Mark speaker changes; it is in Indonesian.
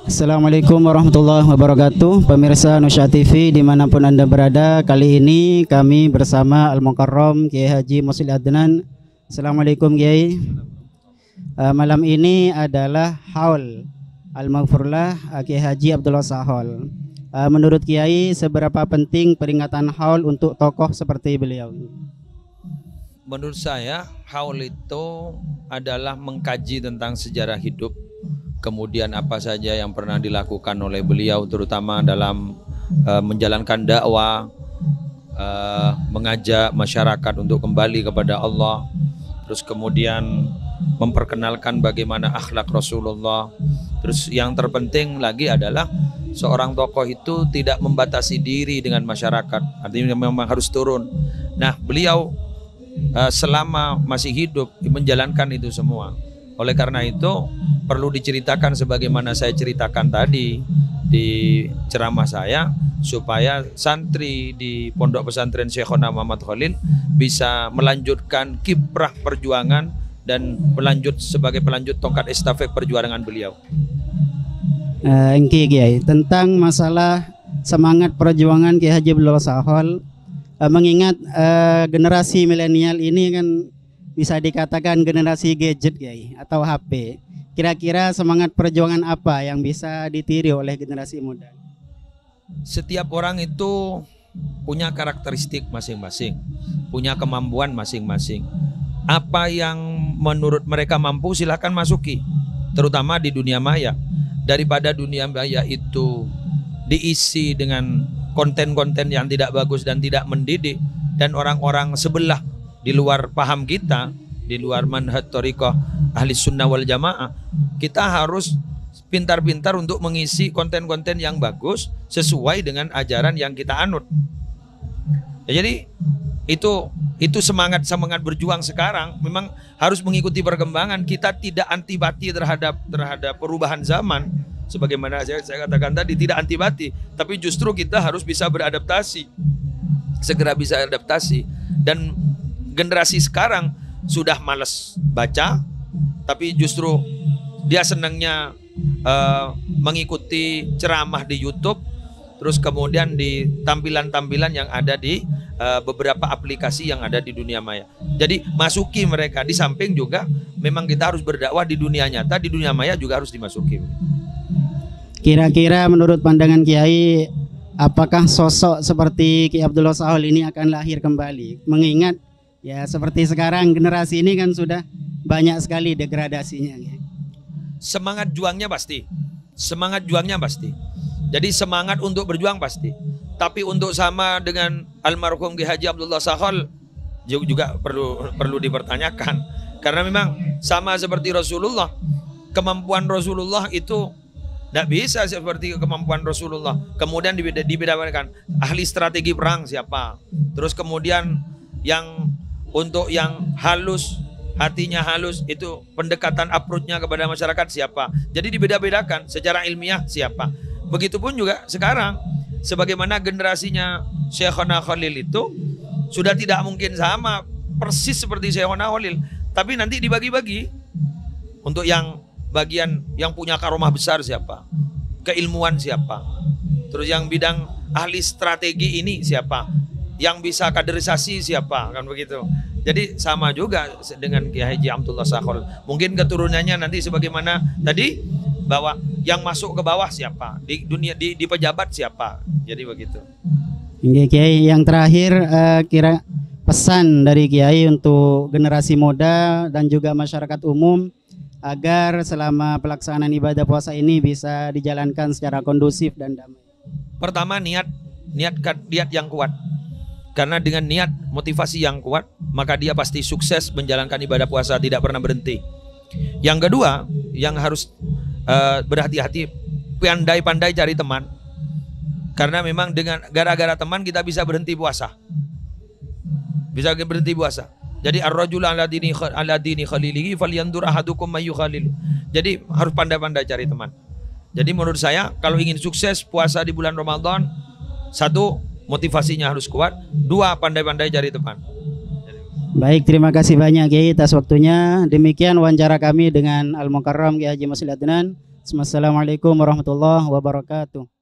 Speaker 1: Assalamualaikum warahmatullahi wabarakatuh. Pemirsa Nusya TV dimanapun Anda berada, kali ini kami bersama Al-Mukarram Kiai Haji Musli Adnan. Assalamualaikum Kiai. Malam ini adalah Haul Al-Maghfurlah Kiai Haji Abdullah Sahol. Menurut Kiai, seberapa penting peringatan Haul untuk tokoh seperti beliau?
Speaker 2: Menurut saya, Haul itu adalah mengkaji tentang sejarah hidup, kemudian apa saja yang pernah dilakukan oleh beliau, terutama dalam menjalankan dakwah, mengajak masyarakat untuk kembali kepada Allah, terus kemudian memperkenalkan bagaimana akhlak Rasulullah. Terus yang terpenting lagi adalah seorang tokoh itu tidak membatasi diri dengan masyarakat, artinya memang harus turun. Nah, beliau selama masih hidup menjalankan itu semua. Oleh karena itu perlu diceritakan sebagaimana saya ceritakan tadi di ceramah saya, supaya santri di Pondok Pesantren Syekhona Muhammad Khalil bisa melanjutkan kiprah perjuangan dan sebagai pelanjut tongkat estafet perjuangan beliau.
Speaker 1: Engki Kiai, tentang masalah semangat perjuangan Kiai Haji Abdullah Sahol, mengingat generasi milenial ini kan bisa dikatakan generasi gadget Kiai atau HP. Kira-kira semangat perjuangan apa yang bisa ditiru oleh generasi muda?
Speaker 2: Setiap orang itu punya karakteristik masing-masing, punya kemampuan masing-masing. Apa yang menurut mereka mampu silahkan masuki, terutama di dunia maya. Daripada dunia maya itu diisi dengan konten-konten yang tidak bagus dan tidak mendidik, dan orang-orang sebelah di luar paham kita, di luar manhaj thariqah ahli sunnah wal jamaah, kita harus pintar-pintar untuk mengisi konten-konten yang bagus sesuai dengan ajaran yang kita anut. Ya, jadi itu semangat berjuang sekarang memang harus mengikuti perkembangan. Kita tidak antipati terhadap perubahan zaman, sebagaimana saya katakan tadi, tidak antipati, tapi justru kita harus bisa beradaptasi, segera bisa adaptasi. Dan generasi sekarang sudah malas baca, tapi justru dia senangnya mengikuti ceramah di YouTube, terus kemudian di tampilan-tampilan yang ada di beberapa aplikasi yang ada di dunia maya. Jadi masuki mereka. Di samping juga memang kita harus berdakwah di dunia nyata, di dunia maya juga harus dimasuki.
Speaker 1: Kira-kira menurut pandangan Kiai, apakah sosok seperti Kiai Abdullah Sahol ini akan lahir kembali? Mengingat ya seperti sekarang generasi ini kan sudah banyak sekali degradasinya.
Speaker 2: Semangat juangnya pasti. Semangat juangnya pasti. Jadi semangat untuk berjuang pasti. Tapi untuk sama dengan almarhum Kiai Haji Abdullah Sahol juga perlu dipertanyakan. Karena memang sama seperti Rasulullah, kemampuan Rasulullah itu tidak bisa seperti kemampuan Rasulullah. Kemudian dibedakan ahli strategi perang siapa. Terus kemudian yang untuk yang halus, hatinya halus, itu pendekatan approach-nya kepada masyarakat siapa. Jadi dibeda-bedakan secara ilmiah siapa. Begitupun juga sekarang, sebagaimana generasinya Syekhona Khalil itu sudah tidak mungkin sama persis seperti Syekhona Khalil, tapi nanti dibagi-bagi. Untuk yang bagian yang punya karomah besar siapa, keilmuan siapa, terus yang bidang ahli strategi ini siapa, yang bisa kaderisasi siapa, kan begitu. Jadi sama juga dengan Kiai Haji Abdullah Sahol. Mungkin keturunannya nanti sebagaimana tadi, bahwa yang masuk ke bawah siapa, di dunia di pejabat siapa. Jadi begitu.
Speaker 1: Kiai, yang terakhir kira pesan dari Kiai untuk generasi muda dan juga masyarakat umum agar selama pelaksanaan ibadah puasa ini bisa dijalankan secara kondusif dan damai.
Speaker 2: Pertama, niat yang kuat. Karena dengan niat, motivasi yang kuat, maka dia pasti sukses menjalankan ibadah puasa, tidak pernah berhenti. Yang kedua, yang harus berhati-hati, pandai-pandai cari teman. Karena memang dengan gara-gara teman kita bisa berhenti puasa. Bisa berhenti puasa. Jadi ar-rajul ala dini khalilihi falyandur ahadukum may yukhalil. Jadi harus pandai-pandai cari teman. Jadi menurut saya kalau ingin sukses puasa di bulan Ramadan, satu, motivasinya harus kuat, dua, pandai-pandai cari teman.
Speaker 1: Baik, terima kasih banyak Kiai atas waktunya. Demikian wawancara kami dengan Al-Mukarram Kiai Haji Musli Adnan. Assalamualaikum warahmatullahi wabarakatuh.